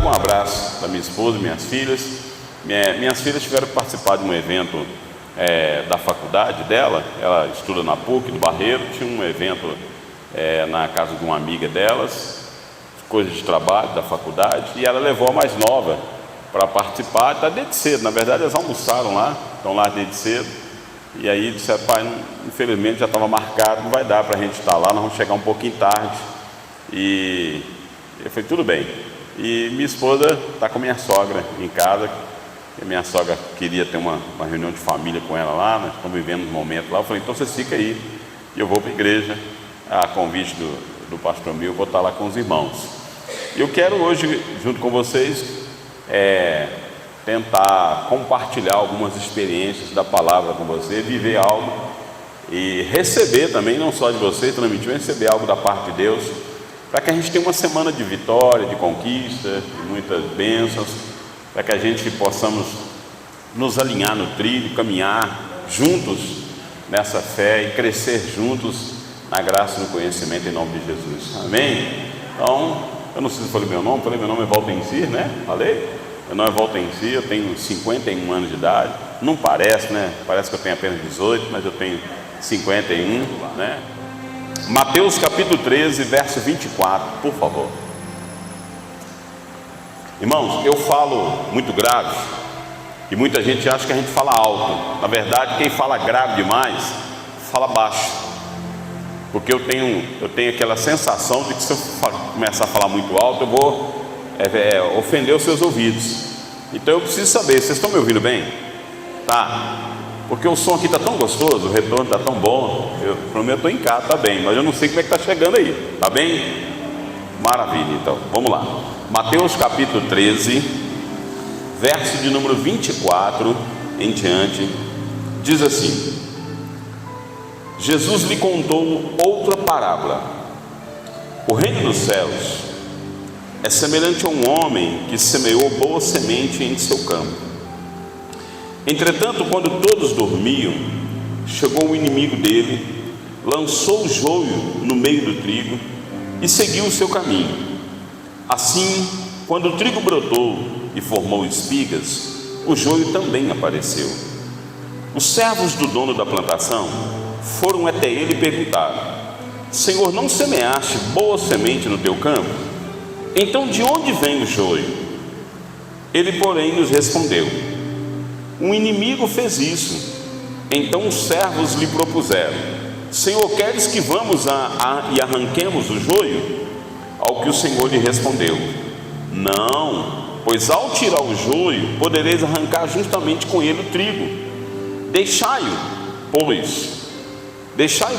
trago um abraço da minha esposa e minhas filhas. Minhas filhas tiveram que participar de um evento da faculdade dela. Ela estuda na PUC do Barreiro. Tinha um evento na casa de uma amiga delas, coisas de trabalho da faculdade, e ela levou a mais nova para participar. Está desde cedo, na verdade elas almoçaram lá, estão lá desde cedo. E aí disseram: pai, infelizmente já estava marcado, não vai dar para a gente estar lá, nós vamos chegar um pouquinho tarde. E eu falei: tudo bem. E minha esposa está com a minha sogra em casa. A minha sogra queria ter uma reunião de família com ela lá, nós estamos vivendo um momento lá. Eu falei: então vocês ficam aí, e eu vou para a igreja, a convite do pastor Mil, vou estar lá com os irmãos. E eu quero hoje, junto com vocês, tentar compartilhar algumas experiências da palavra com você, viver algo e receber também, não só de você, transmitir, mas receber algo da parte de Deus, para que a gente tenha uma semana de vitória, de conquista, de muitas bênçãos, para que a gente possamos nos alinhar no trilho, caminhar juntos nessa fé e crescer juntos na graça e no conhecimento, em nome de Jesus. Amém? Então, eu não sei se eu falei meu nome é Valtencir, né? Falei? Meu nome é Valtencir, eu tenho 51 anos de idade. Não parece, né? Parece que eu tenho apenas 18, mas eu tenho 51, né? Mateus capítulo 13, verso 24, por favor. Irmãos, eu falo muito grave e muita gente acha que a gente fala alto. Na verdade, quem fala grave demais, fala baixo. Porque eu tenho aquela sensação de que se eu começar a falar muito alto, eu vou ofender os seus ouvidos. Então eu preciso saber, vocês estão me ouvindo bem? Tá? Porque o som aqui está tão gostoso, o retorno está tão bom. Pelo menos eu estou em casa, está bem, mas eu não sei como é que está chegando aí. Tá bem? Maravilha, então, vamos lá. Mateus capítulo 13, verso de número 24 em diante, diz assim: Jesus lhe contou outra parábola. O reino dos céus é semelhante a um homem que semeou boa semente em seu campo. Entretanto, quando todos dormiam, chegou o inimigo dele, lançou o joio no meio do trigo e seguiu o seu caminho. Assim, quando o trigo brotou e formou espigas, o joio também apareceu. Os servos do dono da plantação foram até ele e perguntaram: Senhor, não semeaste boa semente no teu campo? Então de onde vem o joio? Ele, porém, nos respondeu: um inimigo fez isso. Então os servos lhe propuseram: Senhor, queres que vamos e arranquemos o joio? Ao que o Senhor lhe respondeu: não, pois ao tirar o joio, podereis arrancar juntamente com ele o trigo. Deixai-o,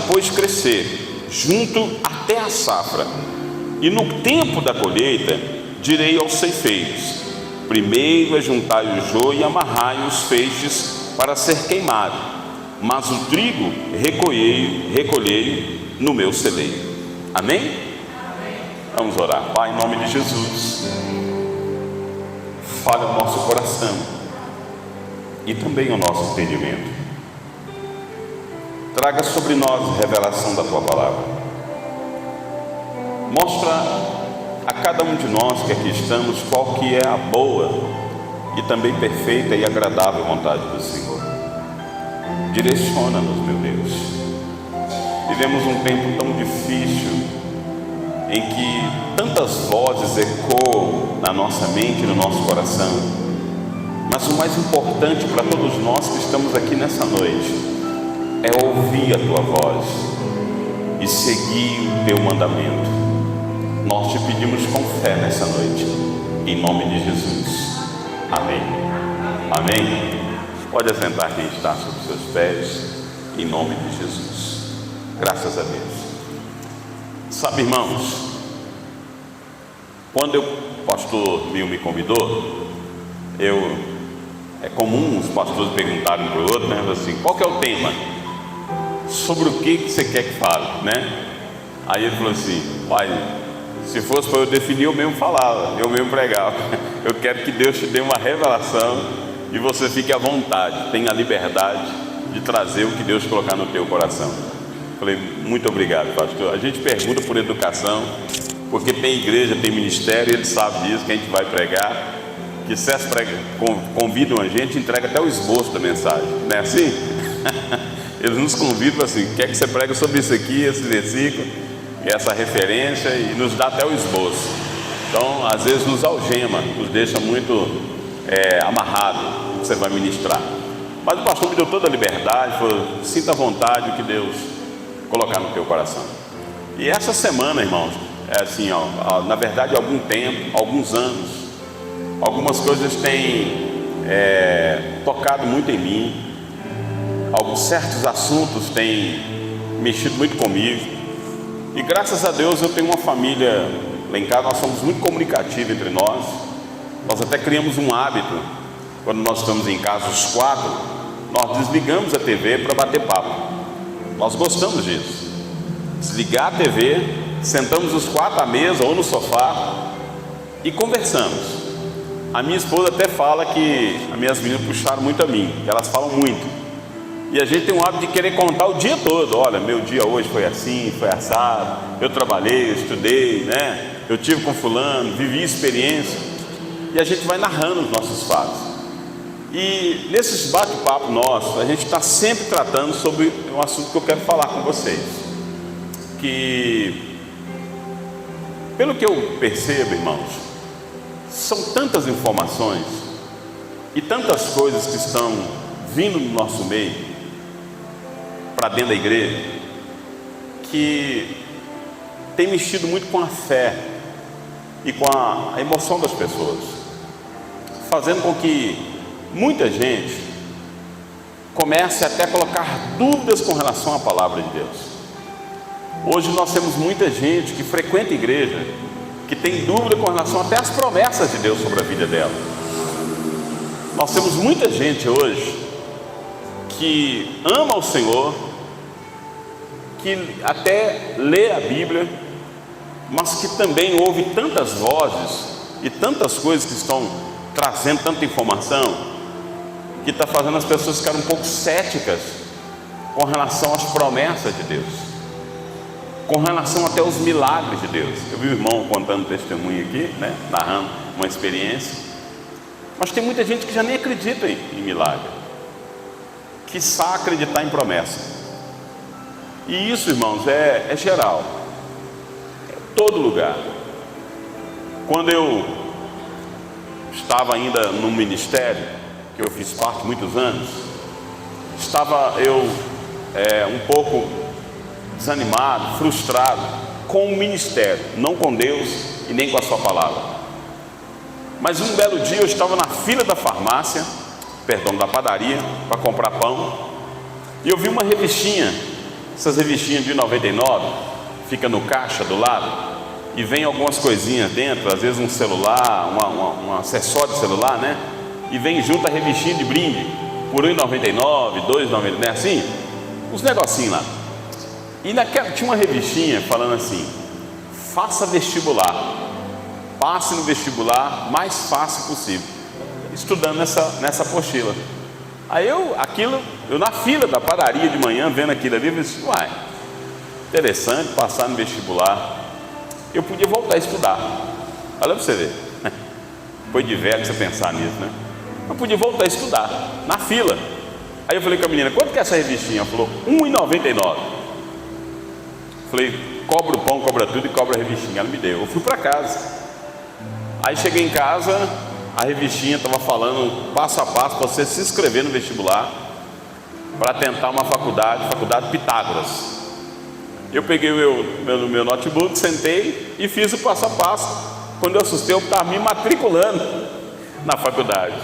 pois, crescer, junto até a safra. E no tempo da colheita, direi aos ceifeiros: primeiro ajuntai o joio e amarrai os feixes para ser queimado, mas o trigo recolhei no meu celeiro. Amém? Vamos orar. Pai, em nome de Jesus, fale ao nosso coração e também ao nosso entendimento. Traga sobre nós revelação da Tua palavra. Mostra a cada um de nós que aqui estamos qual que é a boa e também perfeita e agradável vontade do Senhor. Direciona-nos, meu Deus. Vivemos um tempo tão difícil, em que tantas vozes ecoam na nossa mente e no nosso coração, mas o mais importante para todos nós que estamos aqui nessa noite é ouvir a Tua voz e seguir o Teu mandamento. Nós te pedimos com fé nessa noite, em nome de Jesus. Amém. Amém. Pode assentar quem está sobre os seus pés, em nome de Jesus. Graças a Deus. Sabe, irmãos, quando o pastor Mil me convidou, é comum os pastores perguntarem um para o outro, né, assim: qual que é o tema? Sobre o que você quer que fale, né? Aí ele falou assim: pai, se fosse para eu definir, eu mesmo falava, eu mesmo pregava. Eu quero que Deus te dê uma revelação e você fique à vontade, tenha a liberdade de trazer o que Deus colocar no teu coração. Falei: muito obrigado, pastor. A gente pergunta por educação, porque tem igreja, tem ministério, ele sabe disso, que a gente vai pregar, que se convidam a gente, entrega até o esboço da mensagem, não é assim? Eles nos convidam assim, quer que você pregue sobre isso aqui, esse versículo, essa referência, e nos dá até o esboço. Então, às vezes nos algema, nos deixa muito amarrado o que você vai ministrar. Mas o pastor me deu toda a liberdade, falou, sinta à vontade o que Deus colocar no teu coração. E essa semana, irmãos, é assim, na verdade, há algum tempo, alguns anos, algumas coisas têm tocado muito em mim, alguns certos assuntos têm mexido muito comigo, e graças a Deus eu tenho uma família lá em casa, nós somos muito comunicativos entre nós. Nós até criamos um hábito, quando nós estamos em casa os quatro, nós desligamos a TV para bater papo. Nós gostamos disso, desligar a TV, sentamos os quatro à mesa ou no sofá e conversamos. A minha esposa até fala que as minhas meninas puxaram muito a mim, que elas falam muito. E a gente tem um hábito de querer contar o dia todo. Olha, meu dia hoje foi assim, foi assado, eu trabalhei, eu estudei, né? Eu tive com fulano, vivi experiência. E a gente vai narrando os nossos fatos. E nesses bate-papo nossos, a gente está sempre tratando sobre um assunto que eu quero falar com vocês. Que, pelo que eu percebo, irmãos, são tantas informações e tantas coisas que estão vindo no nosso meio, para dentro da igreja, que tem mexido muito com a fé e com a emoção das pessoas, fazendo com que muita gente comece até a colocar dúvidas com relação à palavra de Deus. Hoje nós temos muita gente que frequenta a igreja, que tem dúvida com relação até às promessas de Deus sobre a vida dela. Nós temos muita gente hoje que ama o Senhor, que até lê a Bíblia, mas que também ouve tantas vozes e tantas coisas que estão trazendo tanta informação, que está fazendo as pessoas ficarem um pouco céticas com relação às promessas de Deus, com relação até aos milagres de Deus. Eu vi o irmão contando testemunho aqui, né, narrando uma experiência, mas tem muita gente que já nem acredita em milagre, que sabe acreditar em promessa. E isso, irmãos, é geral, é todo lugar. Quando eu estava ainda no ministério, que eu fiz parte muitos anos, estava eu um pouco desanimado, frustrado com o ministério, não com Deus e nem com a sua palavra. Mas um belo dia eu estava na fila da farmácia, da padaria, para comprar pão, e eu vi uma revistinha, essas revistinhas de R$1,99, fica no caixa do lado, e vem algumas coisinhas dentro, às vezes um celular, um acessório de celular, né? E vem junto a revistinha de brinde, por R$1,99, R$2,99, né? Assim, uns negocinhos lá. E tinha uma revistinha falando assim: faça vestibular, passe no vestibular mais fácil possível, estudando nessa apostila. Aí eu na fila da padaria de manhã, vendo aquilo ali, eu disse: uai, interessante, passar no vestibular, eu podia voltar a estudar. Olha para você ver, foi de velho você pensar nisso, né? Eu podia voltar a estudar, na fila. Aí eu falei com a menina: quanto que é essa revistinha? Ela falou: R$1,99. Falei: cobra o pão, cobra tudo e cobra a revistinha. Ela me deu. Eu fui para casa. Aí cheguei em casa, a revistinha estava falando passo a passo para você se inscrever no vestibular para tentar uma faculdade Pitágoras. Eu peguei o meu notebook, sentei e fiz o passo a passo. Quando eu assustei, eu estava me matriculando na faculdade.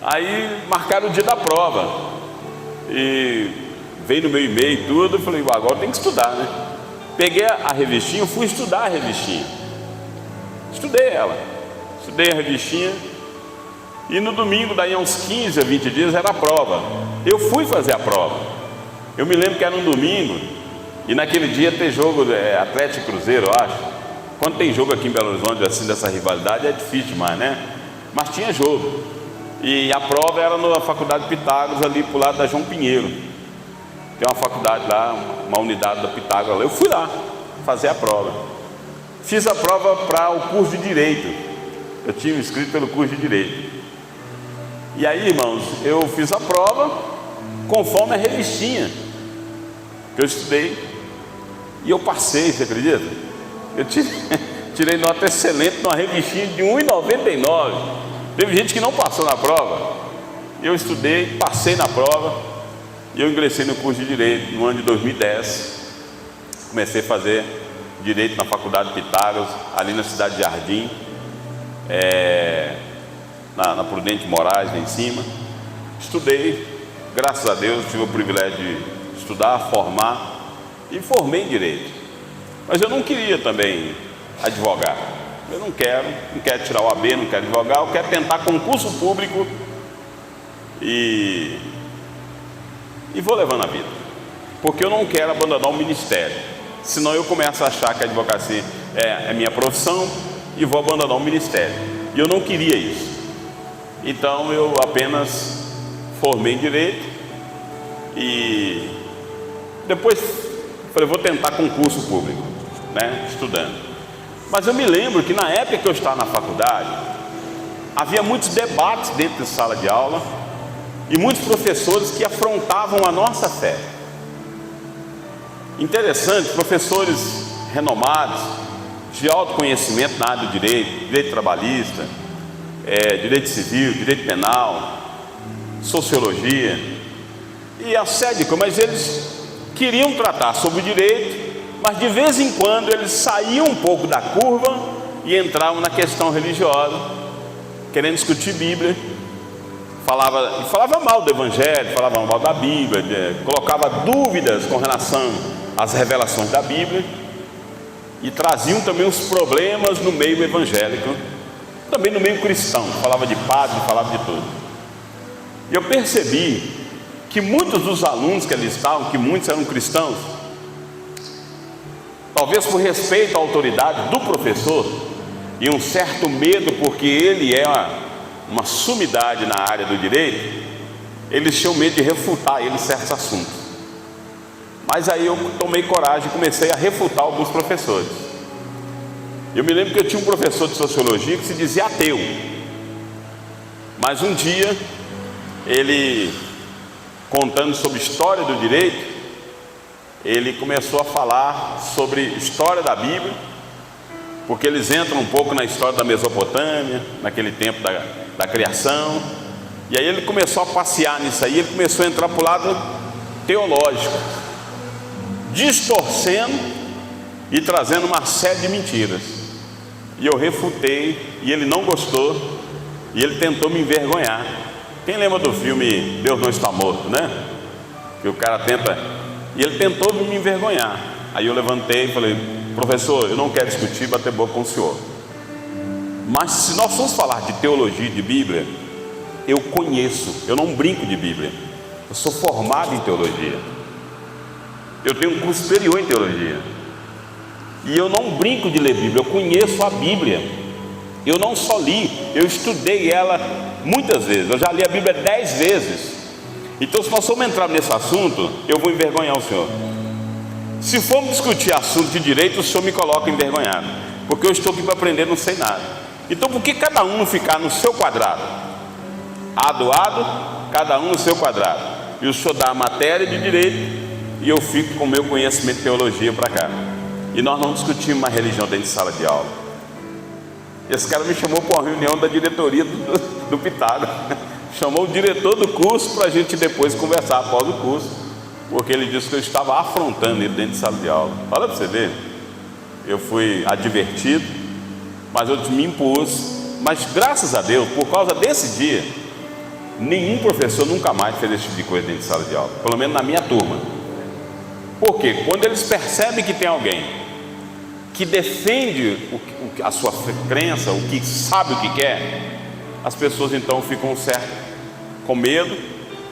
Aí marcaram o dia da prova e veio no meu e-mail e tudo. Eu falei: agora tem que estudar, né? Peguei a revistinha, fui estudar a revistinha. Estudei a revistinha, e no domingo, daí a uns 15 a 20 dias, era a prova. Eu fui fazer a prova. Eu me lembro que era um domingo, e naquele dia ia ter jogo Atlético e Cruzeiro, eu acho. Quando tem jogo aqui em Belo Horizonte, assim, dessa rivalidade, é difícil demais, né? Mas tinha jogo. E a prova era na faculdade Pitágoras, ali pro lado da João Pinheiro. Tem uma faculdade lá, uma unidade da Pitágoras lá. Eu fui lá fazer a prova. fiz a prova para o curso de Direito. Eu tinha me inscrito pelo curso de Direito. E aí, irmãos, eu fiz a prova conforme a revistinha que eu estudei. E eu passei, você acredita? Eu tirei nota excelente numa revistinha de R$ 1,99. Teve gente que não passou na prova. Eu estudei, passei na prova. E eu ingressei no curso de Direito no ano de 2010. Comecei a fazer Direito na Faculdade de Pitágoras, ali na cidade de Jardim, na Prudente Moraes, lá em cima. Estudei, graças a Deus, tive o privilégio de estudar, formar, e formei em Direito. Mas eu não queria também advogar. Eu não quero tirar o AB, não quero advogar, eu quero tentar concurso público e vou levando a vida, porque eu não quero abandonar o ministério, senão eu começo a achar que a advocacia é minha profissão e vou abandonar o ministério, e eu não queria isso. Então eu apenas formei em Direito e depois falei, vou tentar concurso público, né, estudando. Mas eu me lembro que na época que eu estava na faculdade, havia muitos debates dentro da sala de aula e muitos professores que afrontavam a nossa fé. Interessante, professores renomados, de alto conhecimento na área do direito, direito trabalhista, direito civil, direito penal, sociologia e assédico, mas eles queriam tratar sobre o direito, mas de vez em quando eles saíam um pouco da curva e entravam na questão religiosa, querendo discutir Bíblia. Falava mal do Evangelho, falava mal da Bíblia, colocava dúvidas com relação às revelações da Bíblia e traziam também os problemas no meio evangélico, também no meio cristão, falava de padre, falava de tudo. E eu percebi que muitos dos alunos que ali estavam, que muitos eram cristãos, talvez por respeito à autoridade do professor e um certo medo, porque ele é uma sumidade na área do direito, eles tinham medo de refutar ele certos assuntos. Mas aí eu tomei coragem e comecei a refutar alguns professores. Eu me lembro que eu tinha um professor de sociologia que se dizia ateu, mas um dia ele, contando sobre história do direito, ele começou a falar sobre história da Bíblia, porque eles entram um pouco na história da Mesopotâmia, naquele tempo da criação, e aí ele começou a passear nisso aí, ele começou a entrar para o lado teológico, distorcendo e trazendo uma série de mentiras, e eu refutei, e ele não gostou, e ele tentou me envergonhar. Quem lembra do filme Deus Não Está Morto, né? Que o cara tenta, e ele tentou me envergonhar. Aí eu levantei e falei, professor, eu não quero discutir, bater boca com o senhor, mas se nós formos falar de teologia e de Bíblia, eu conheço, eu não brinco de Bíblia, eu sou formado em teologia, eu tenho um curso superior em teologia, e eu não brinco de ler Bíblia, eu conheço a Bíblia, eu não só li, eu estudei ela muitas vezes, eu já li a Bíblia 10 vezes, então se nós formos entrar nesse assunto, eu vou envergonhar o senhor. Se formos discutir assunto de direito, o senhor me coloca envergonhado, porque eu estou aqui para aprender, não sei nada. Então por que cada um não ficar no seu quadrado? Adoado, cada um no seu quadrado, e o senhor dá a matéria de direito e eu fico com o meu conhecimento de teologia para cá, e nós não discutimos uma religião dentro de sala de aula. Esse cara me chamou para uma reunião da diretoria do Pitágoras, chamou o diretor do curso para a gente depois conversar após o curso, porque ele disse que eu estava afrontando ele dentro de sala de aula. Olha para você ver, eu fui advertido, mas eu me impus. Mas graças a Deus, por causa desse dia, nenhum professor nunca mais fez esse tipo de coisa dentro de sala de aula, pelo menos na minha turma. Por quê? Quando eles percebem que tem alguém que defende a sua crença, o que sabe o que quer, as pessoas então ficam com medo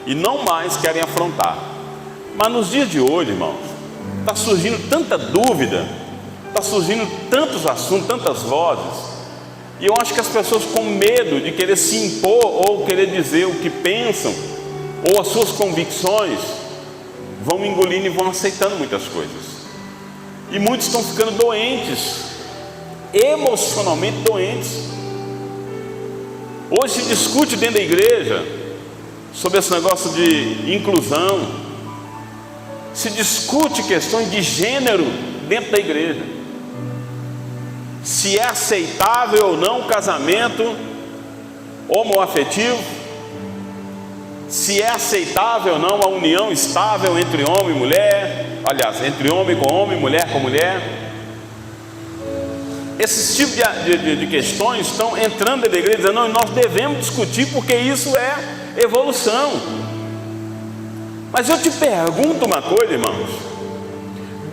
e não mais querem afrontar. Mas nos dias de hoje, irmãos, está surgindo tanta dúvida, está surgindo tantos assuntos, tantas vozes, e eu acho que as pessoas com medo de querer se impor ou querer dizer o que pensam ou as suas convicções, vão engolindo e vão aceitando muitas coisas, e muitos estão ficando doentes emocionalmente doentes. Hoje se discute dentro da igreja sobre esse negócio de inclusão, se discute questões de gênero dentro da igreja, se é aceitável ou não o casamento homoafetivo, se é aceitável ou não a união estável entre homem e mulher, aliás, entre homem com homem, mulher com mulher. Esses tipos de questões estão entrando na igreja dizendo, não, nós devemos discutir porque isso é evolução. Mas eu te pergunto uma coisa, irmãos,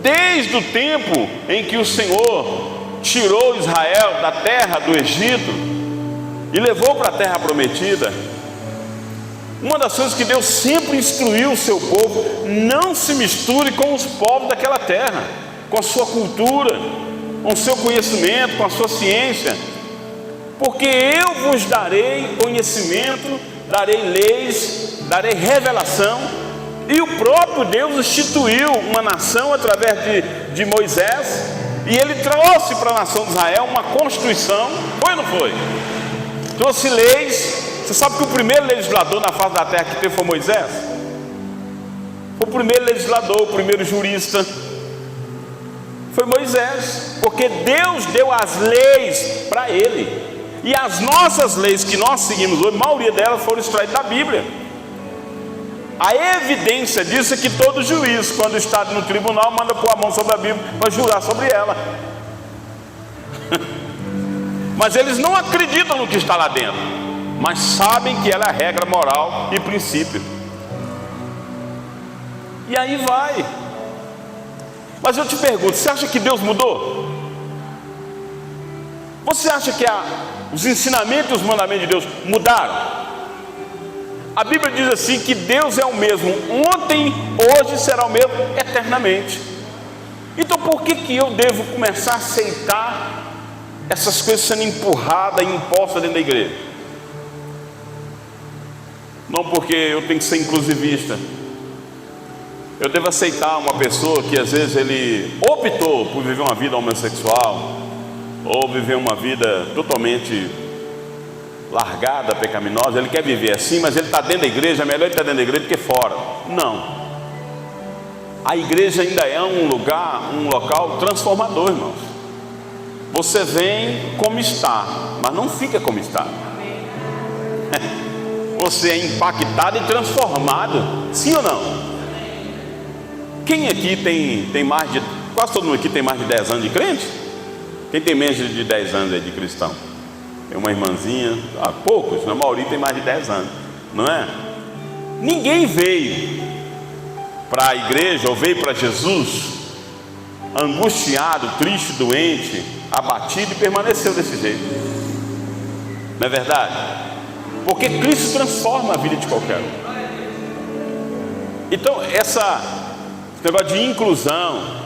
desde o tempo em que o Senhor tirou Israel da terra do Egito e levou para a terra prometida, uma das coisas que Deus sempre instruiu o seu povo: não se misture com os povos daquela terra, com a sua cultura, com o seu conhecimento, com a sua ciência, porque eu vos darei conhecimento, darei leis, darei revelação. E o próprio Deus instituiu uma nação através de Moisés, e ele trouxe para a nação de Israel uma constituição. Foi ou não foi? Trouxe leis. Você sabe que o primeiro legislador na face da terra que teve foi Moisés? Foi o primeiro legislador, o primeiro jurista. Foi Moisés, porque Deus deu as leis para ele. E as nossas leis que nós seguimos hoje, a maioria delas foram extraídas da Bíblia. A evidência disso é que todo juiz, quando está no tribunal, manda pôr a mão sobre a Bíblia para jurar sobre ela. Mas eles não acreditam no que está lá dentro, mas sabem que ela é a regra moral e princípio. E aí vai. Mas eu te pergunto, você acha que Deus mudou? Você acha que os ensinamentos e os mandamentos de Deus mudaram? A Bíblia diz assim que Deus é o mesmo ontem, hoje, será o mesmo eternamente. Então por que eu devo começar a aceitar essas coisas sendo empurradas e impostas dentro da igreja? Não porque eu tenho que ser inclusivista. Eu devo aceitar uma pessoa que às vezes ele optou por viver uma vida homossexual, ou viver uma vida totalmente largada, pecaminosa. Ele quer viver assim, mas ele está dentro da igreja. É melhor ele estar dentro da igreja do que fora. Não. A igreja ainda é um local transformador, irmãos. Você vem como está, mas não fica como está. Você é impactado e transformado. Sim ou não? Quem aqui tem mais de... Quase todo mundo aqui tem mais de 10 anos de crente? Quem tem menos de 10 anos aí de cristão? Tem uma irmãzinha, poucos, na maioria tem mais de 10 anos, não é? Ninguém veio para a igreja ou veio para Jesus angustiado, triste, doente, abatido e permaneceu desse jeito. Não é verdade? Porque Cristo transforma a vida de qualquer um. Então esse negócio de inclusão,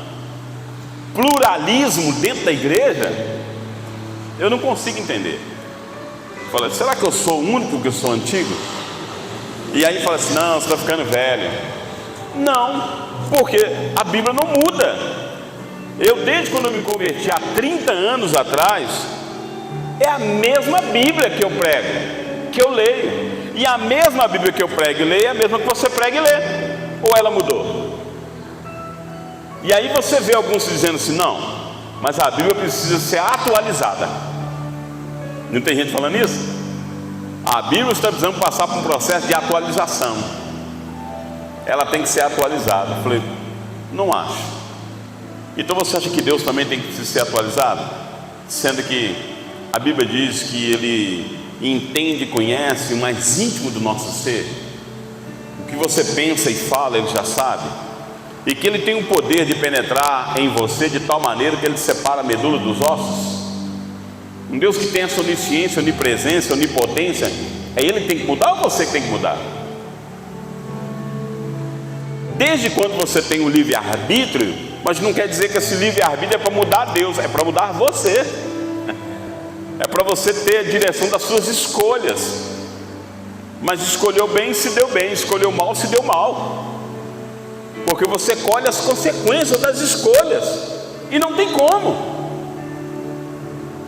pluralismo dentro da igreja, eu não consigo entender. Fala, será que eu sou o único que eu sou antigo? E aí fala assim, não, você está ficando velho. Não, porque a Bíblia não muda. Eu, desde quando eu me converti há 30 anos atrás, é a mesma Bíblia que eu prego, que eu leio. E a mesma Bíblia que eu prego e leio é a mesma que você prega e lê. Ou ela mudou? E aí você vê alguns dizendo assim, não, mas a Bíblia precisa ser atualizada. Não tem gente falando isso? A Bíblia está precisando passar por um processo de atualização. Ela tem que ser atualizada. Eu falei, não acho. Então você acha que Deus também tem que ser atualizado? Sendo que a Bíblia diz que Ele entende e conhece o mais íntimo do nosso ser. O que você pensa e fala, Ele já sabe. E que Ele tem o poder de penetrar em você de tal maneira que Ele separa a medula dos ossos. Um Deus que tem essa onisciência, onipresença, onipotência, é Ele que tem que mudar ou você que tem que mudar? Desde quando você tem o livre-arbítrio, mas não quer dizer que esse livre-arbítrio é para mudar Deus, é para mudar você. É para você ter a direção das suas escolhas. Mas escolheu bem, se deu bem. Escolheu mal, se deu mal. Porque você colhe as consequências das escolhas. E não tem como.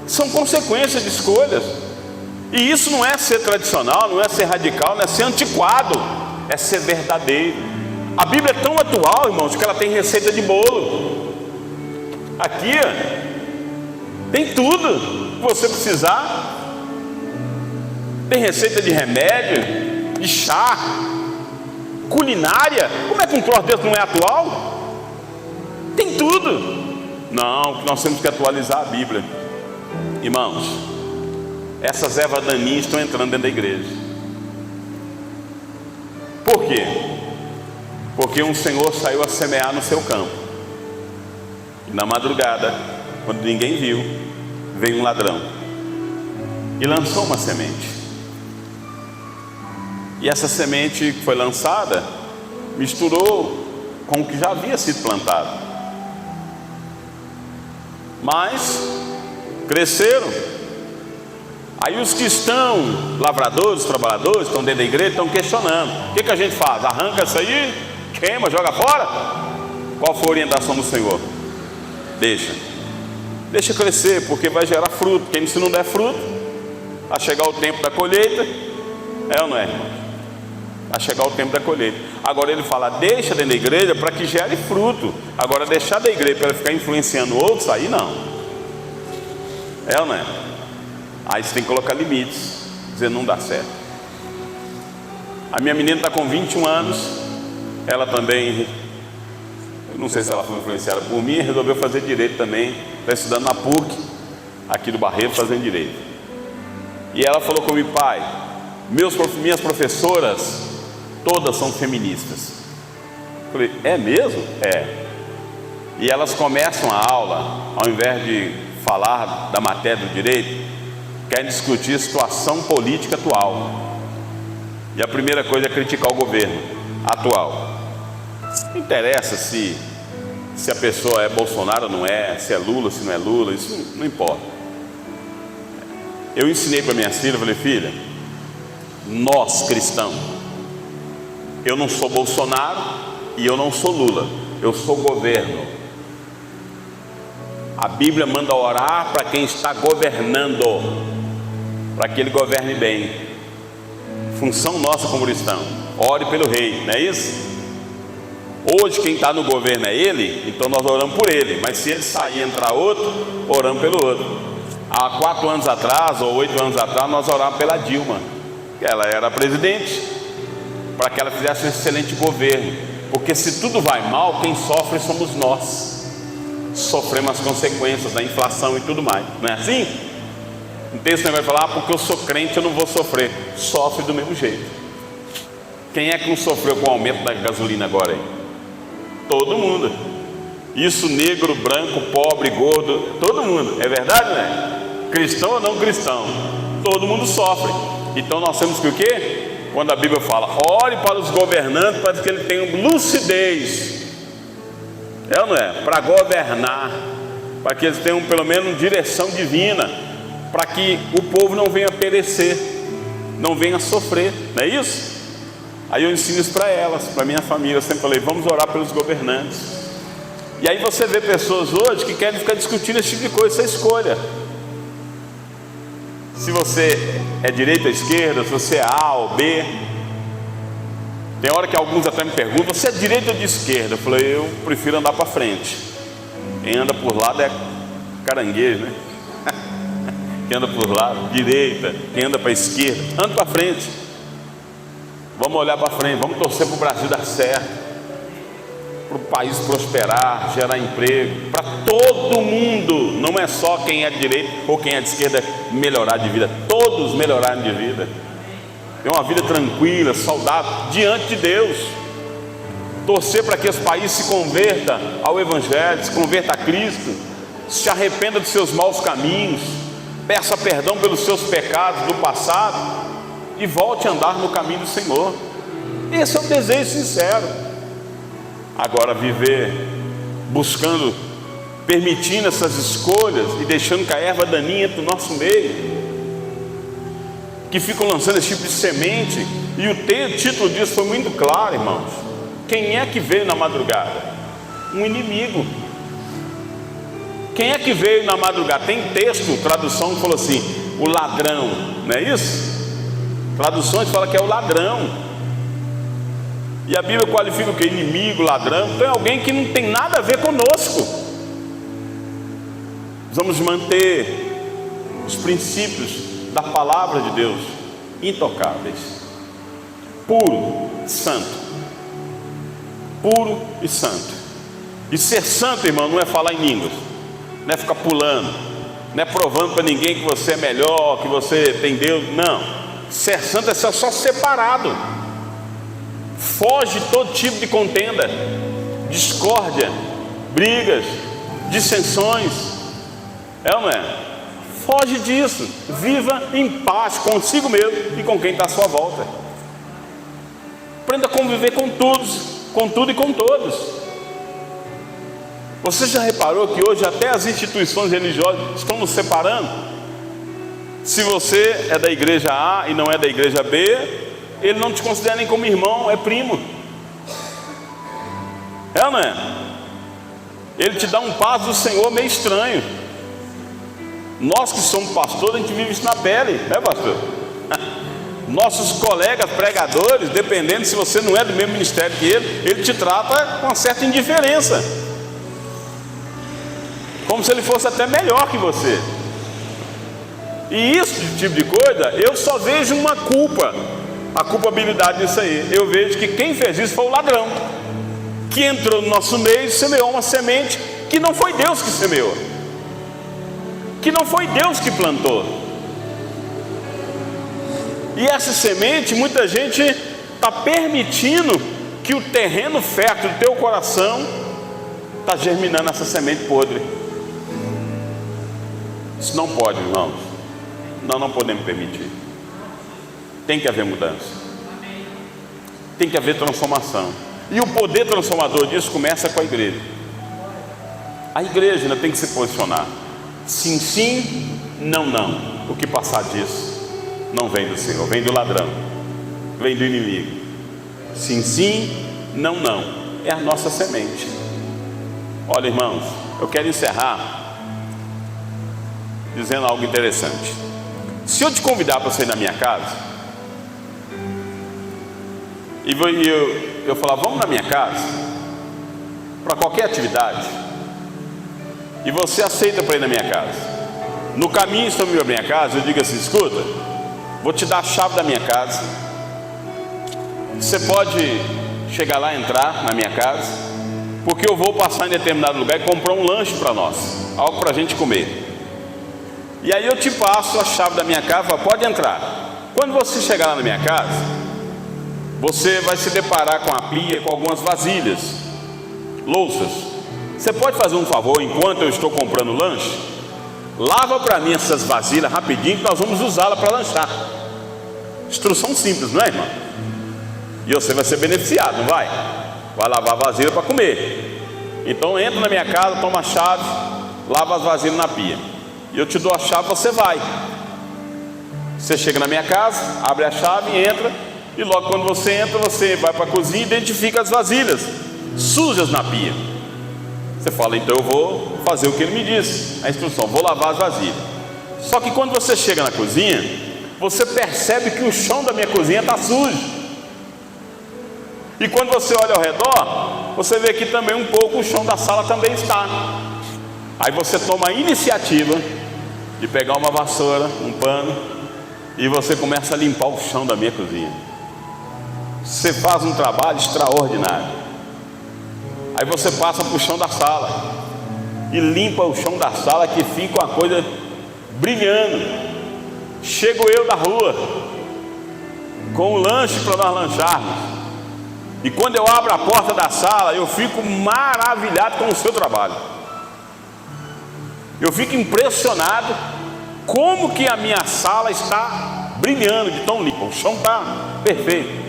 São consequências de escolhas. E isso não é ser tradicional, não é ser radical, não é ser antiquado, é ser verdadeiro. A Bíblia é tão atual, irmãos, que ela tem receita de bolo. Aqui tem tudo que você precisar. Tem receita de remédio, de chá, culinária. Como é que um troço desse não é atual? Tem tudo. Não, nós temos que atualizar a Bíblia. Irmãos, essas ervas daninhas estão entrando dentro da igreja. Por quê? Porque um senhor saiu a semear no seu campo. E na madrugada, quando ninguém viu, veio um ladrão e lançou uma semente. E essa semente que foi lançada misturou com o que já havia sido plantado. Mas cresceram. Aí os que estão, lavradores, trabalhadores, estão dentro da igreja, estão questionando. O que a gente faz? Arranca isso aí, queima, joga fora? Qual foi a orientação do Senhor? Deixa crescer, porque vai gerar fruto. Porque se não der fruto, vai chegar o tempo da colheita. É ou não é, irmão? Vai chegar o tempo da colheita. Agora ele fala, deixa dentro da igreja para que gere fruto. Agora deixar da igreja para ficar influenciando outros, aí não. É ou não é? Aí você tem que colocar limites, dizer não dá certo. A minha menina está com 21 anos. Ela também, eu não sei se ela foi influenciada por mim, resolveu fazer direito também. Está estudando na PUC, aqui do Barreto, fazendo direito. E ela falou comigo, pai, minhas professoras todas são feministas. Eu falei, é mesmo? É. E elas começam a aula, ao invés de falar da matéria do direito, querem discutir a situação política atual. E a primeira coisa é criticar o governo atual. Não interessa se a pessoa é Bolsonaro ou não é, se é Lula, se não é Lula, isso não importa. Eu ensinei para minha filha, falei, filha, nós cristãos, eu não sou Bolsonaro e eu não sou Lula, eu sou governo. A Bíblia manda orar para quem está governando, para que ele governe bem. Função nossa como cristão, ore pelo rei, não é isso? Hoje quem está no governo é ele, então nós oramos por ele. Mas se ele sair e entrar outro, oramos pelo outro. Há 4 anos atrás, ou 8 anos atrás, nós oramos pela Dilma, que ela era a presidente, para que ela fizesse um excelente governo. Porque se tudo vai mal, quem sofre somos nós. Sofremos as consequências da inflação e tudo mais, não é assim? Não tem esse negócio de falar, porque eu sou crente, eu não vou sofrer. Sofre do mesmo jeito. Quem é que não sofreu com o aumento da gasolina agora aí? Todo mundo. Isso, negro, branco, pobre, gordo, todo mundo. É verdade, não é? Cristão ou não cristão, todo mundo sofre. Então nós temos que o quê? Quando a Bíblia fala, ore para os governantes para que eles tenham lucidez. É ou não é? Para governar, para que eles tenham pelo menos direção divina, para que o povo não venha perecer, não venha sofrer, não é isso? Aí eu ensino isso para elas, para minha família. Eu sempre falei, vamos orar pelos governantes. E aí você vê pessoas hoje que querem ficar discutindo esse tipo de coisa. Você escolha se você é direita ou esquerda, se você é A ou B. Tem hora que alguns até me perguntam, você é direita ou de esquerda? Eu falei, eu prefiro andar para frente. Quem anda por lado é caranguejo, né? Quem anda por lado, direita. Quem anda para a esquerda, anda para frente. Vamos olhar para frente, vamos torcer para o Brasil dar certo, para o país prosperar, gerar emprego, para todo mundo. Não é só quem é de direita ou quem é de esquerda melhorar de vida, todos melhorarem de vida. Ter uma vida tranquila, saudável, diante de Deus. Torcer para que esse país se converta ao Evangelho, se converta a Cristo, se arrependa dos seus maus caminhos, peça perdão pelos seus pecados do passado e volte a andar no caminho do Senhor. Esse é o desejo sincero. Agora viver buscando, permitindo essas escolhas e deixando que a erva daninha entre o nosso meio, que ficam lançando esse tipo de semente. E o título disso foi muito claro, irmãos. Quem é que veio na madrugada? Um inimigo. Quem é que veio na madrugada? Tem texto, tradução que falou assim, o ladrão, não é isso? Traduções falam que é o ladrão. E a Bíblia qualifica o que? Inimigo, ladrão. Então é alguém que não tem nada a ver conosco. Vamos manter os princípios da palavra de Deus intocáveis, puro, santo. Puro e santo. E ser santo, irmão, não é falar em línguas, não é ficar pulando, não é provando para ninguém que você é melhor, que você tem Deus. Não. Ser santo é ser só separado. Foge de todo tipo de contenda, discórdia, brigas, dissensões. É ou não é? Foge disso. Viva em paz consigo mesmo e com quem está à sua volta. Aprenda a conviver com todos, com tudo e com todos. Você já reparou que hoje até as instituições religiosas estão nos separando? Se você é da igreja A e não é da igreja B, ele não te considera nem como irmão, é primo. É ou não é? Ele te dá um passo do Senhor meio estranho. Nós que somos pastores, a gente vive isso na pele, né, pastor? Nossos colegas pregadores, dependendo se você não é do mesmo ministério que ele te trata com uma certa indiferença, como se ele fosse até melhor que você. E isso tipo de coisa, eu só vejo uma culpa, a culpabilidade disso aí. Eu vejo que quem fez isso foi o ladrão, que entrou no nosso meio e semeou uma semente que não foi Deus que semeou, que não foi Deus que plantou. E essa semente, muita gente está permitindo que o terreno fértil do teu coração está germinando essa semente podre. Isso não pode, irmãos. Nós não podemos permitir. Tem que haver mudança. Tem que haver transformação. E o poder transformador disso começa com a igreja. A igreja ainda tem que se posicionar. Sim, sim, não, não. O que passar disso não vem do Senhor, vem do ladrão, vem do inimigo. Sim, sim, não, não. É a nossa semente. Olha, irmãos, eu quero encerrar dizendo algo interessante. Se eu te convidar para sair na minha casa, e eu falar, vamos na minha casa, para qualquer atividade, e você aceita para ir na minha casa, no caminho estão indo para minha casa, eu digo assim, escuta, vou te dar a chave da minha casa, você pode chegar lá, entrar na minha casa, porque eu vou passar em determinado lugar e comprar um lanche para nós, algo para a gente comer. E aí eu te passo a chave da minha casa, pode entrar. Quando você chegar lá na minha casa, você vai se deparar com a pia, com algumas vasilhas, louças. Você pode fazer um favor, enquanto eu estou comprando o lanche, lava para mim essas vasilhas rapidinho, que nós vamos usá-la para lanchar. Instrução simples, não é, irmão? E você vai ser beneficiado, não vai? Vai lavar a vasilha para comer. Então entra na minha casa, toma a chave, lava as vasilhas na pia. E eu te dou a chave, você vai. Você chega na minha casa, abre a chave, entra. E logo quando você entra, você vai para a cozinha e identifica as vasilhas sujas na pia. Você fala, então eu vou fazer o que ele me disse, a instrução, vou lavar as vasilhas. Só que quando você chega na cozinha, você percebe que o chão da minha cozinha está sujo. E quando você olha ao redor, você vê que também um pouco o chão da sala também está. Aí você toma a iniciativa de pegar uma vassoura, um pano, e você começa a limpar o chão da minha cozinha. Você faz um trabalho extraordinário. Aí você passa para o chão da sala e limpa o chão da sala, que fica uma coisa brilhando. Chego eu da rua com o lanche para nós lancharmos, e quando eu abro a porta da sala, eu fico maravilhado com o seu trabalho. Eu fico impressionado como que a minha sala está brilhando de tão limpa. O chão está perfeito.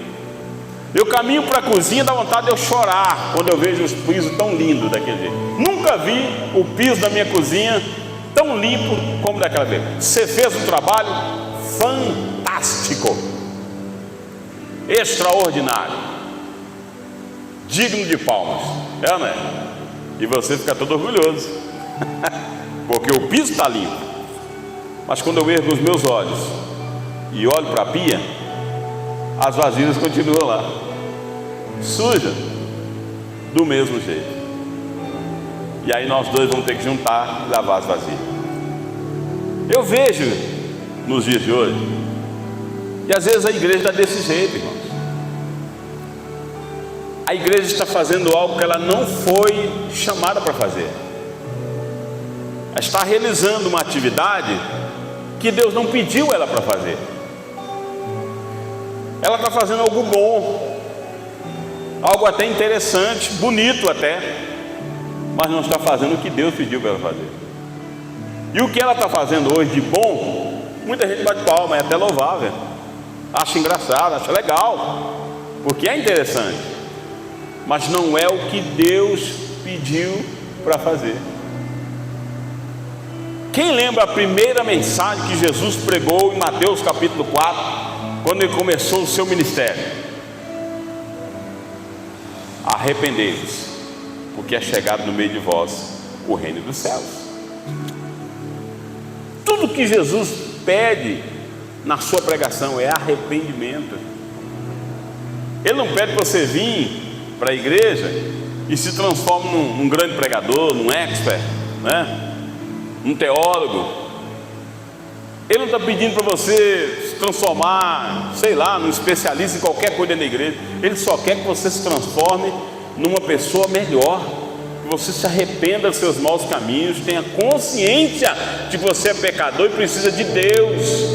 Eu caminho para a cozinha, dá vontade de eu chorar quando eu vejo os pisos tão lindos daquele jeito. Nunca vi o piso da minha cozinha tão limpo como daquela vez. Você fez um trabalho fantástico, extraordinário, digno de palmas, é, não é? E você fica todo orgulhoso. porque o piso está limpo. Mas quando eu ergo os meus olhos e olho para a pia, as vasilhas continuam lá, suja, do mesmo jeito. E aí nós dois vamos ter que juntar e lavar as vasilhas. Eu vejo nos dias de hoje, e às vezes a igreja está desse jeito, irmãos. A igreja está fazendo algo que ela não foi chamada para fazer. Ela está realizando uma atividade que Deus não pediu ela para fazer. Ela está fazendo algo bom, algo até interessante, bonito até, mas não está fazendo o que Deus pediu para ela fazer. E o que ela está fazendo hoje de bom, muita gente bate palma, é até louvável, acha engraçado, acha legal, porque é interessante, mas não é o que Deus pediu para fazer. Quem lembra a primeira mensagem que Jesus pregou em Mateus capítulo 4, quando ele começou o seu ministério? Arrependei-vos, porque é chegado no meio de vós o reino dos céus. Tudo que Jesus pede na sua pregação é arrependimento. Ele não pede para você vir para a igreja e se transforme num grande pregador, num expert, né? Um teólogo. Ele não está pedindo para você se transformar, sei lá, num especialista em qualquer coisa da igreja. Ele só quer que você se transforme numa pessoa melhor, que você se arrependa dos seus maus caminhos, tenha consciência de que você é pecador e precisa de Deus.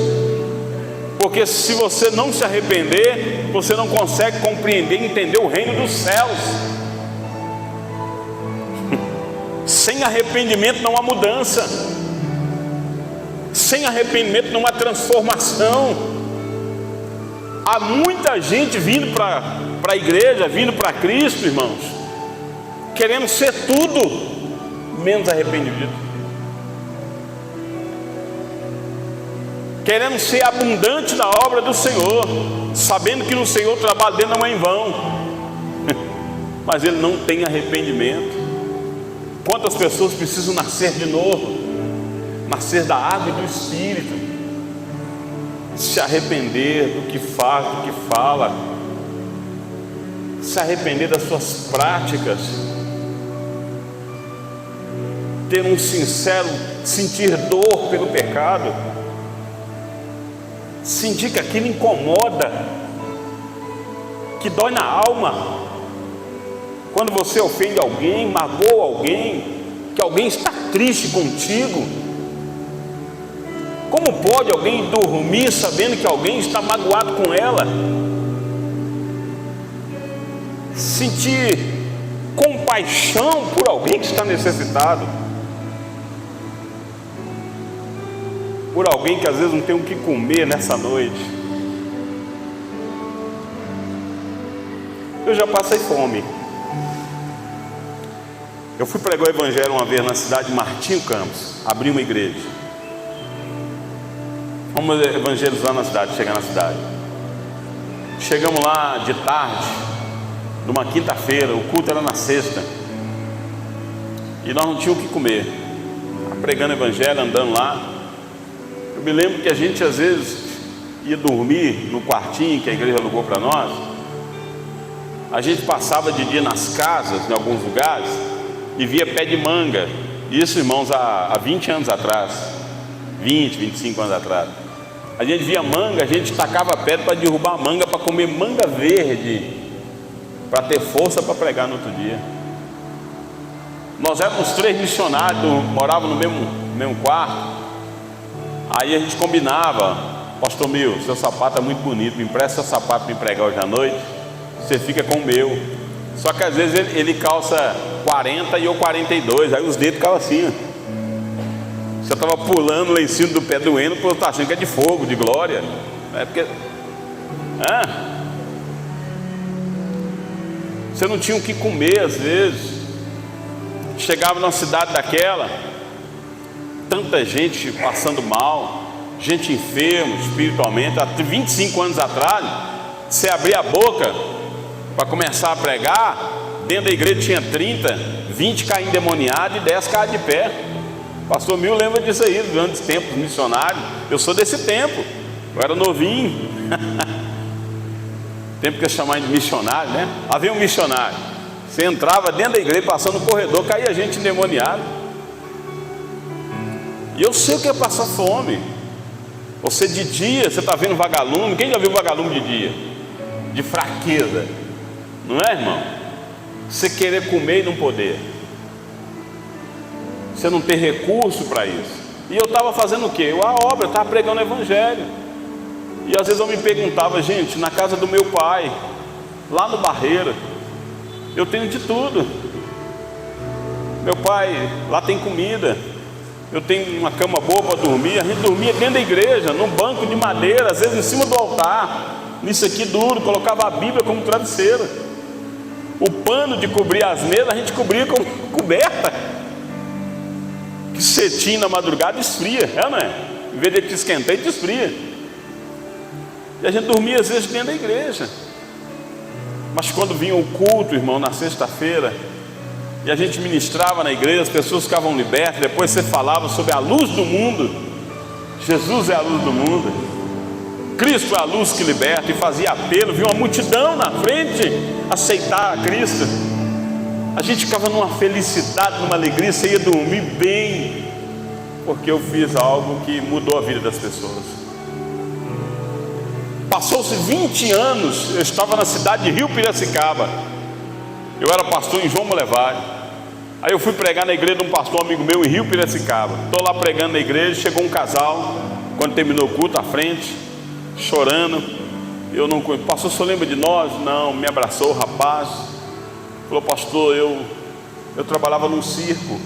Porque se você não se arrepender, você não consegue compreender e entender o reino dos céus. Sem arrependimento não há mudança, sem arrependimento não há transformação. Há muita gente vindo para a igreja, vindo para Cristo, irmãos, querendo ser tudo menos arrependido, querendo ser abundante na obra do Senhor, sabendo que no Senhor o trabalho dele não é em vão, mas ele não tem arrependimento. Quantas pessoas precisam nascer de novo, nascer da água e do Espírito, se arrepender do que faz, do que fala, se arrepender das suas práticas, ter um sincero, sentir dor pelo pecado, sentir que aquilo incomoda, que dói na alma. Quando você ofende alguém, magoa alguém, que alguém está triste contigo, como pode alguém dormir sabendo que alguém está magoado com ela? Sentir compaixão por alguém que está necessitado, por alguém que às vezes não tem o que comer nessa noite. Eu já passei fome. Eu fui pregar o evangelho uma vez na cidade de Martinho Campos, abri uma igreja. Vamos evangelizar na cidade, chegar na cidade. Chegamos lá de tarde, numa quinta-feira, o culto era na sexta, e nós não tínhamos o que comer. Pregando o evangelho, andando lá. Eu me lembro que a gente às vezes ia dormir no quartinho que a igreja alugou para nós. A gente passava de dia nas casas, em alguns lugares, e via pé de manga. Isso, irmãos, há 20 anos atrás, 20, 25 anos atrás. A gente via manga, a gente tacava pedra para derrubar a manga, para comer manga verde, para ter força para pregar no outro dia. Nós éramos 3 missionários, morávamos no mesmo quarto. Aí a gente combinava: pastor meu, seu sapato é muito bonito, me empresta seu sapato para me pregar hoje à noite, você fica com o meu. Só que às vezes ele calça 40 e eu 42, aí os dedos ficavam assim, ó. Você estava pulando lá em cima do pé doendo, porque eu estava achando que é de fogo, de glória. É porque você não tinha o que comer às vezes. Chegava numa cidade daquela, tanta gente passando mal, gente enferma espiritualmente. Há 25 anos atrás, você abria a boca para começar a pregar, dentro da igreja tinha 30, 20 caíam endemoniados e 10 caíam de pé. Pastor Mil lembra disso aí, dos grandes tempos missionários. Eu sou desse tempo, eu era novinho. Tempo que eu chamava de missionário, né? Havia um missionário, você entrava dentro da igreja, passando no corredor, caía gente endemoniada. E eu sei o que é passar fome. Você de dia, você está vendo vagalume. Quem já viu vagalume de dia? De fraqueza, não é, irmão? Você querer comer e não poder, você não ter recurso para isso. E eu estava fazendo o quê? A obra, eu estava pregando o evangelho. E às vezes eu me perguntava, gente, na casa do meu pai, lá no Barreira, eu tenho de tudo. Meu pai, lá tem comida, eu tenho uma cama boa para dormir. A gente dormia dentro da igreja, num banco de madeira, às vezes em cima do altar, nisso aqui duro, colocava a Bíblia como travesseiro. O pano de cobrir as mesas, a gente cobria com coberta, que cetim na madrugada esfria, não é? Em vez de te esquentar, ele te esfria. E a gente dormia às vezes dentro da igreja. Mas quando vinha o culto, irmão, na sexta-feira, e a gente ministrava na igreja, as pessoas ficavam libertas. Depois você falava sobre a luz do mundo. Jesus é a luz do mundo, Cristo é a luz que liberta, e fazia apelo. Viu uma multidão na frente aceitar a Cristo. A gente ficava numa felicidade, numa alegria. Você ia dormir bem, porque eu fiz algo que mudou a vida das pessoas. Passou-se 20 anos, eu estava na cidade de Rio Piracicaba. Eu era pastor em João Molevade. Aí eu fui pregar na igreja de um pastor amigo meu em Rio Piracicaba. Estou lá pregando na igreja, chegou um casal, quando terminou o culto, à frente, chorando. Eu não conheço. Pastor, o senhor lembra de nós? Não. Me abraçou o rapaz, falou: pastor, eu trabalhava num circo,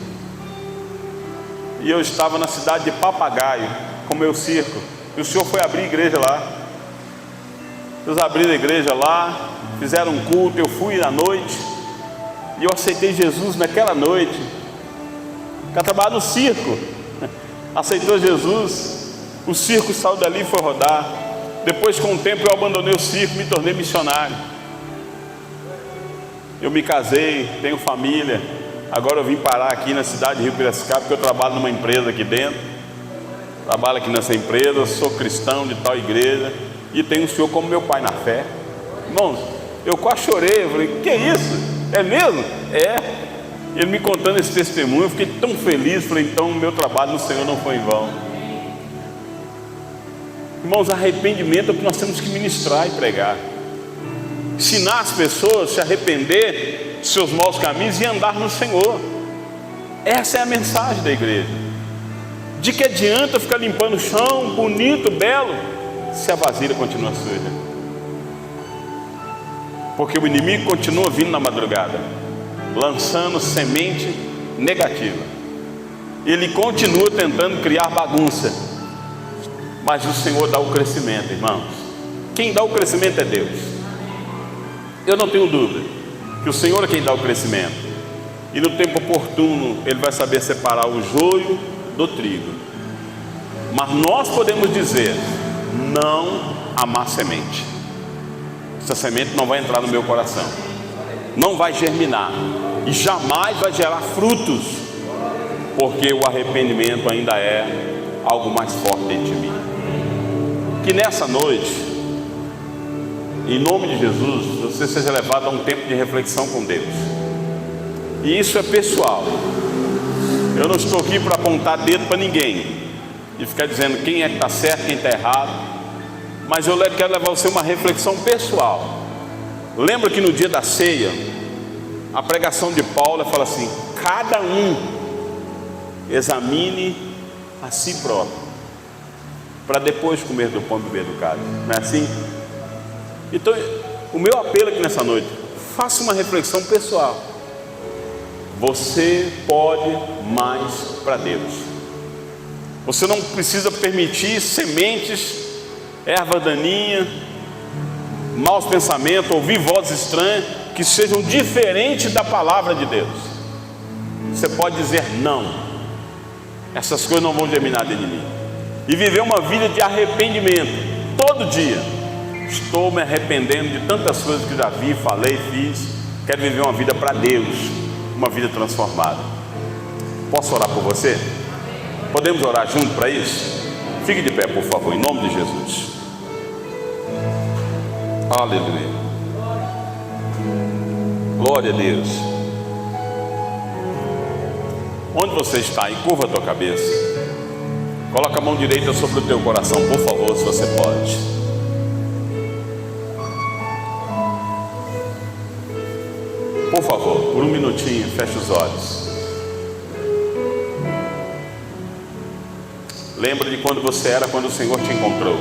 e eu estava na cidade de Papagaio com meu circo, e o senhor foi abrir igreja lá. Eles abriram a igreja lá, fizeram um culto, eu fui à noite, e eu aceitei Jesus naquela noite. Ela trabalhava no circo, aceitou Jesus, o circo saiu dali e foi rodar. Depois, com o tempo, eu abandonei o circo, me tornei missionário. Eu me casei, tenho família. Agora eu vim parar aqui na cidade de Rio Piracicaba, porque eu trabalho numa empresa aqui dentro. Trabalho aqui nessa empresa, sou cristão de tal igreja, e tenho o Senhor como meu pai na fé. Irmãos, eu quase chorei. Eu falei: que é isso? É mesmo? É. Ele me contando esse testemunho, eu fiquei tão feliz. Falei: então o meu trabalho no Senhor não foi em vão. Irmãos, arrependimento é o que nós temos que ministrar e pregar. Ensinar as pessoas a se arrepender dos seus maus caminhos e andar no Senhor. Essa é a mensagem da igreja. De que adianta ficar limpando o chão, bonito, belo, se a vasilha continua suja? Porque o inimigo continua vindo na madrugada, lançando semente negativa. Ele continua tentando criar bagunça. Mas o Senhor dá o crescimento, irmãos. Quem dá o crescimento é Deus. Eu não tenho dúvida que o Senhor é quem dá o crescimento. E no tempo oportuno Ele vai saber separar o joio do trigo. Mas nós podemos dizer: não há má semente. Essa semente não vai entrar no meu coração, não vai germinar, e jamais vai gerar frutos, porque o arrependimento ainda é algo mais forte dentro de mim. Que nessa noite, em nome de Jesus, você seja levado a um tempo de reflexão com Deus. E isso é pessoal. Eu não estou aqui para apontar dedo para ninguém e ficar dizendo quem é que está certo, quem está errado. Mas eu quero levar você a uma reflexão pessoal. Lembra que no dia da ceia, a pregação de Paulo fala assim: cada um examine a si próprio, para depois comer do pão e beber do cálice. Não é assim? Então, o meu apelo aqui nessa noite: faça uma reflexão pessoal. Você pode mais para Deus. Você não precisa permitir sementes, erva daninha, maus pensamentos, ouvir vozes estranhas que sejam diferentes da palavra de Deus. Você pode dizer não. Essas coisas não vão germinar dentro de mim. E viver uma vida de arrependimento. Todo dia: estou me arrependendo de tantas coisas que já vi, falei, fiz. Quero viver uma vida para Deus, uma vida transformada. Posso orar por você? Podemos orar junto para isso? Fique de pé, por favor, em nome de Jesus. Aleluia. Glória a Deus. Onde você está? Encurva a tua cabeça. Coloca a mão direita sobre o teu coração, por favor, se você pode. Por favor, por um minutinho, feche os olhos. Lembra de quando você era, quando o Senhor te encontrou.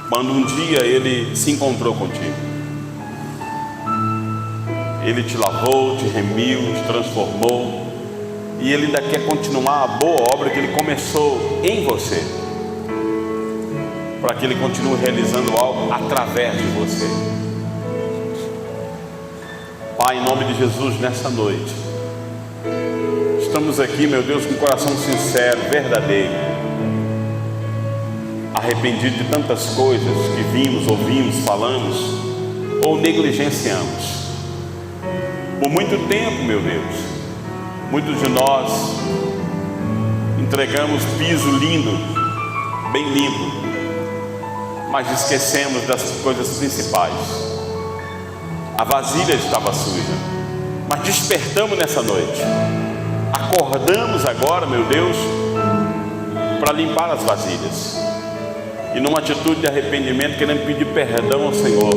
Quando um dia Ele se encontrou contigo. Ele te lavou, te remiu, te transformou. E Ele ainda quer continuar a boa obra que Ele começou em você, para que Ele continue realizando algo através de você. Pai, em nome de Jesus, nessa noite estamos aqui, meu Deus, com um coração sincero, verdadeiro, arrependido de tantas coisas que vimos, ouvimos, falamos ou negligenciamos. Por muito tempo, meu Deus, muitos de nós entregamos piso lindo, bem limpo, mas esquecemos das coisas principais. A vasilha estava suja, mas despertamos nessa noite. Acordamos agora, meu Deus, para limpar as vasilhas. E numa atitude de arrependimento, querendo pedir perdão ao Senhor.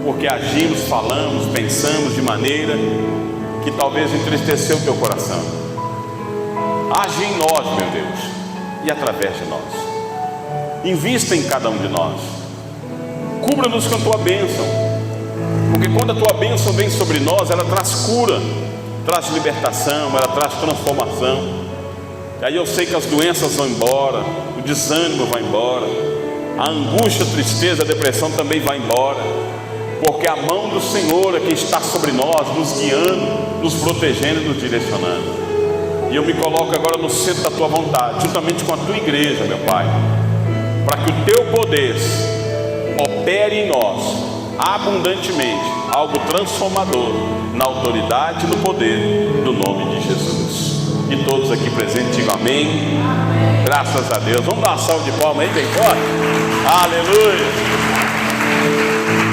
Porque agimos, falamos, pensamos de maneira que talvez entristeceu o teu coração. Age em nós, meu Deus, e através de nós. Invista em cada um de nós. Cubra-nos com a tua bênção. Porque quando a tua bênção vem sobre nós, ela traz cura, traz libertação, ela traz transformação. E aí eu sei que as doenças vão embora, o desânimo vai embora, a angústia, a tristeza, a depressão também vai embora. Porque a mão do Senhor é que está sobre nós, nos guiando, nos protegendo e nos direcionando. E eu me coloco agora no centro da tua vontade, juntamente com a tua igreja, meu Pai, para que o teu poder opere em nós abundantemente, algo transformador, na autoridade e no poder do nome de Jesus. E todos aqui presentes digam amém. Amém. Graças a Deus. Vamos dar uma salva de palmas aí bem forte. Aleluia.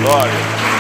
Glória.